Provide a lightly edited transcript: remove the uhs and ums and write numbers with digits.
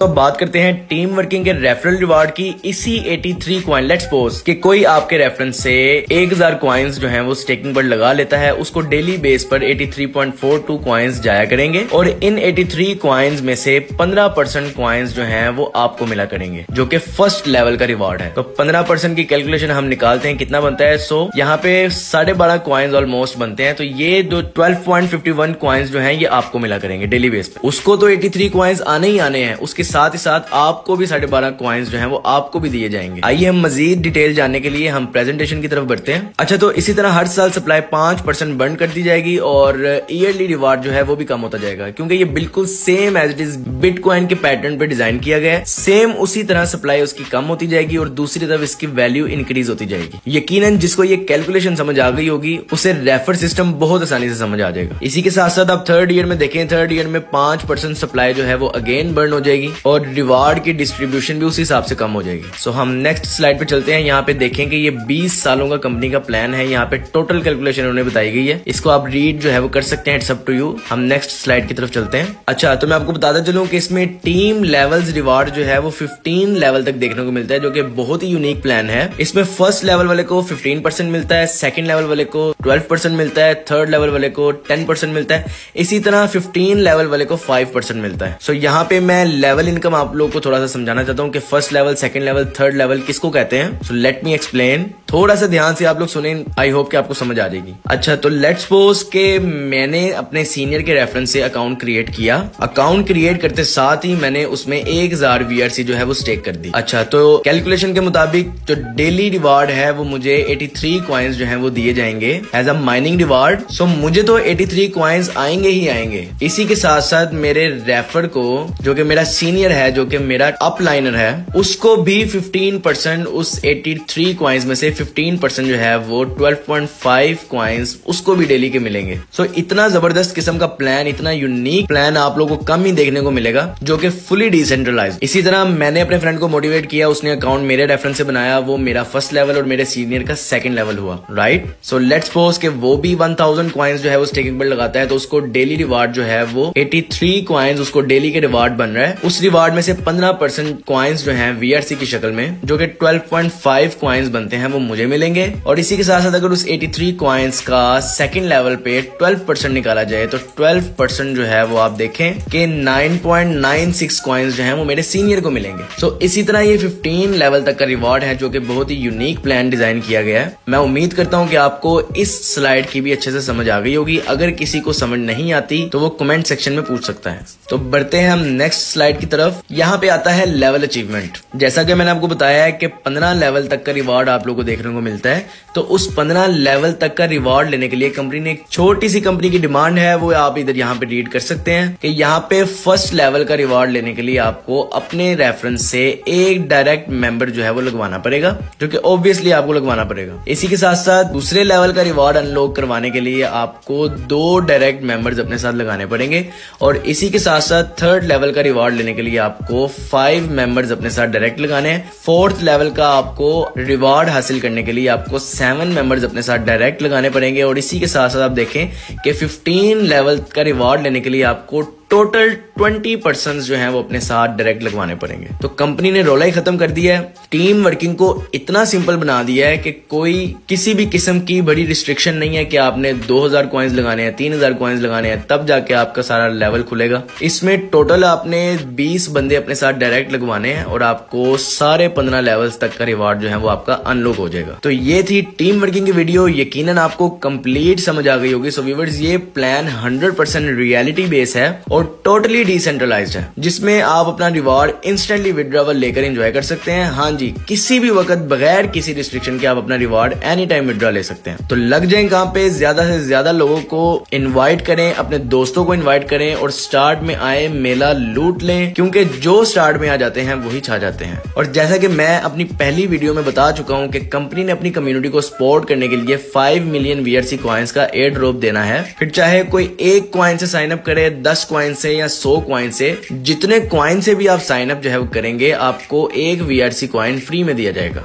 तो बात करते हैं टीम वर्किंग के रेफरल रिवार्ड की इसी 83 कॉइन। लेट्स सपोज कि कोई आपके रेफरेंस से 1000 कॉइन्स जो हैं वो स्टेकिंग पर लगा लेता है, उसको डेली बेस पर 83.42 कॉइन्स जाया करेंगे और इन 83 कॉइन्स में से 15% कॉइन्स जो हैं वो आपको मिला करेंगे, जो कि फर्स्ट लेवल का रिवार्ड है। तो 15% की कैलकुलेशन हम निकालते हैं कितना बनता है। सो यहाँ पे 12.5 कॉइन्स ऑलमोस्ट बनते हैं। तो ये जो 12.51 कॉइन्स जो हैं ये आपको मिला करेंगे डेली बेस पे। उसको तो 83 कॉइन्स आने ही आने हैं, उसके साथ ही साथ आपको भी 12.5 कॉइन्स जो हैं वो आपको भी दिए जाएंगे। आइए हम मजीद डिटेल जानने के लिए हम प्रेजेंटेशन की तरफ बढ़ते हैं। अच्छा, तो इसी तरह हर साल सप्लाई 5% बंद कर दी जाएगी और ईयरली रिवार्ड जो है वो भी कम होता जाएगा, क्योंकि ये बिल्कुल same as it is Bitcoin के पैटर्न पे डिजाइन किया गया है। सेम उसी तरह सप्लाई उसकी कम होती जाएगी और दूसरी तरफ इसकी वैल्यू इंक्रीज होती जाएगी। यकीनन जिसको ये कैलकुलेशन समझ आ गई होगी उसे रेफर सिस्टम बहुत आसानी से समझ आ जाएगा। इसी के साथ साथ आप थर्ड ईयर में देखें, थर्ड ईयर में 5% सप्लाई जो है वो अगेन बर्न हो जाएगी और रिवार्ड की डिस्ट्रीब्यूशन भी उसी हिसाब से कम हो जाएगी। सो हम नेक्स्ट स्लाइड पे चलते हैं। यहाँ पे देखें कि ये 20 सालों का कंपनी का प्लान है। यहाँ पे टोटल कैलकुलेशन उन्होंने बताई गई है, इसको आप रीड जो है वो कर सकते हैं। It's up to you. हम नेक्स्ट स्लाइड की तरफ चलते हैं। अच्छा, तो मैं आपको बताता चलूं कि इसमें टीम लेवल्स रिवार्ड जो है वो 15 लेवल तक देखने को मिलता है, जो कि बहुत ही यूनिक प्लान है। इसमें फर्स्ट लेवल वाले को 15% मिलता है, सेकंड लेवल वाले को 12% मिलता है, थर्ड लेवल वाले को 10% मिलता है, इसी तरह 15 लेवल वाले को 5% मिलता है। सो यहाँ पे मैं लेवल इनकम आप लोग को थोड़ा सा समझाना चाहता हूँ कि first level, second level, third level किसको कहते हैं। So let me explain. थोड़ा सा ध्यान से आप लोग सुने, आई होप कि आपको समझ आ जाएगी। अच्छा, तो लेट्स सपोज के मैंने अपने सीनियर के रेफरेंस से अकाउंट क्रिएट किया। अकाउंट क्रिएट करते साथ ही मैंने उसमें 1000 VRC जो है वो स्टेक कर दी। अच्छा, तो कैलकुलेशन के मुताबिक जो डेली रिवार्ड है वो मुझे 83 कॉइन्स जो है वो दिए जाएंगे एज अ माइनिंग रिवार्ड। सो मुझे तो 83 कॉइन्स आएंगे ही आएंगे। इसी के साथ साथ मेरे रेफर को, जो कि मेरा सीनियर है, जो कि मेरा अपलाइनर है, उसको भी 15% उस 83 कॉइन्स में से 15% जो है वो 12.5 कॉइन्स उसको भी डेली के मिलेंगे। सो इतना जबरदस्त किस्म का प्लान, इतना यूनिक प्लान आप लोगों को कम ही देखने को मिलेगा, जो कि फुली डिसेंट्रलाइज्ड। इसी तरह मैंने अपने फ्रेंड को मोटिवेट किया, उसने अकाउंट मेरे रेफरेंस से बनाया, वो मेरा फर्स्ट लेवल और मेरे सीनियर का सेकंड लेवल हुआ, राइट। सो लेट्स सपोज कि वो भी 1000 कॉइन्स जो है वो स्टेकिंग पर लगाता है, तो उसको डेली रिवार्ड जो है वो 83 कॉइन्स उसको डेली के रिवार्ड बन रहा है। उस रिवार्ड में से 15% कॉइन्स जो हैं VRC की शक्ल में, जो कि 12.5 कॉइन्स बनते हैं, वो मुझे मिलेंगे। और इसी के साथ साथ अगर उस 83 कॉइन्स का सेकंड लेवल पे 12% निकाला जाए तो 12% जो है वो आप देखें कि 9.96 कॉइन्स जो हैं वो मेरे सीनियर को मिलेंगे। सो इसी तरह ये 15 लेवल तक का रिवार्ड है, जो कि बहुत ही यूनिक प्लान डिजाइन किया गया है। मैं उम्मीद करता हूं कि आपको इस स्लाइड की भी अच्छे से समझ आ गई होगी। अगर किसी को समझ नहीं आती तो वो कमेंट सेक्शन में पूछ सकता है। तो बढ़ते हैं हम नेक्स्ट स्लाइड की तरफ। यहाँ पे आता है लेवल अचीवमेंट। जैसा कि मैंने आपको बताया है कि 15 लेवल तक का रिवार्ड आप लोगों को देखने को मिलता है। तो उस 15 लेवल तक का रिवार्ड लेने के लिए कंपनी ने एक छोटी सी कंपनी की डिमांड है, वो आप इधर यहाँ पे रीड कर सकते हैं कि यहाँ पे फर्स्ट लेवल का रिवार्ड लेने के लिए आपको अपने रेफरेंस से एक डायरेक्ट मेंबर जो है वो लगवाना पड़ेगा, जो कि ऑब्वियसली आपको लगवाना पड़ेगा। इसी के साथ साथ दूसरे लेवल का रिवार्ड अनलॉक करवाने के लिए आपको 2 डायरेक्ट मेंबर्स अपने साथ लगाने पड़ेंगे और इसी के साथ साथ थर्ड लेवल का रिवार्ड लेने के लिए आपको 5 मेंबर्स अपने साथ डायरेक्ट लगाने हैं। फोर्थ लेवल का आपको रिवार्ड हासिल करने के लिए आपको 7 मेंबर्स अपने साथ डायरेक्ट लगाने पड़ेंगे और इसी के साथ साथ आप देखें कि 15 लेवल का रिवार्ड लेने के लिए आपको टोटल 20% जो है वो अपने साथ डायरेक्ट लगवाने पड़ेंगे। तो कंपनी ने रोला ही खत्म कर दिया है। टीम वर्किंग को इतना सिंपल बना दिया है कि कोई किसी भी किस्म की बड़ी रिस्ट्रिक्शन नहीं है कि आपने 2000 कॉइन्स लगाने हैं, 3000 कॉइन्स लगाने हैं, तब जाके आपका सारा लेवल खुलेगा। इसमें टोटल आपने 20 बंदे अपने साथ डायरेक्ट लगवाने हैं और आपको सारे 15 लेवल्स तक का रिवार्ड जो है वो आपका अनलॉक हो जाएगा। तो ये थी टीम वर्किंग की वीडियो। यकीनन आपको कंप्लीट समझ आ गई होगी। सो व्यूअर्स, ये प्लान 100% रियलिटी बेस है और टोटली डिसेंट्रलाइज्ड है, जिसमें आप अपना रिवार्ड इंस्टेंटली विड्रॉवल लेकर एंजॉय कर सकते हैं। हाँ जी, किसी भी वक्त बगैर किसी रिस्ट्रिक्शन के आप अपना रिवार्ड एनी टाइम विड्रॉ ले सकते हैं। तो लग जाए कहाँ पे, ज्यादा से ज्यादा लोगों को इनवाइट करें, अपने दोस्तों को इनवाइट करें और स्टार्ट में आए मेला लूट लें, क्योंकि जो स्टार्ट में आ जाते हैं वही छा जाते हैं। और जैसा कि मैं अपनी पहली वीडियो में बता चुका हूं कि कंपनी ने अपनी कम्युनिटी को सपोर्ट करने के लिए 5 मिलियन VRC कॉइन्स का एयर ड्रॉप देना है। फिर चाहे कोई 1 कॉइन से साइन अप करे, 10 कॉइन से या 100 कॉइन से, जितने कॉइन से भी आप साइन अप जो है वो करेंगे, आपको 1 VRC कॉइन फ्री में दिया जाएगा।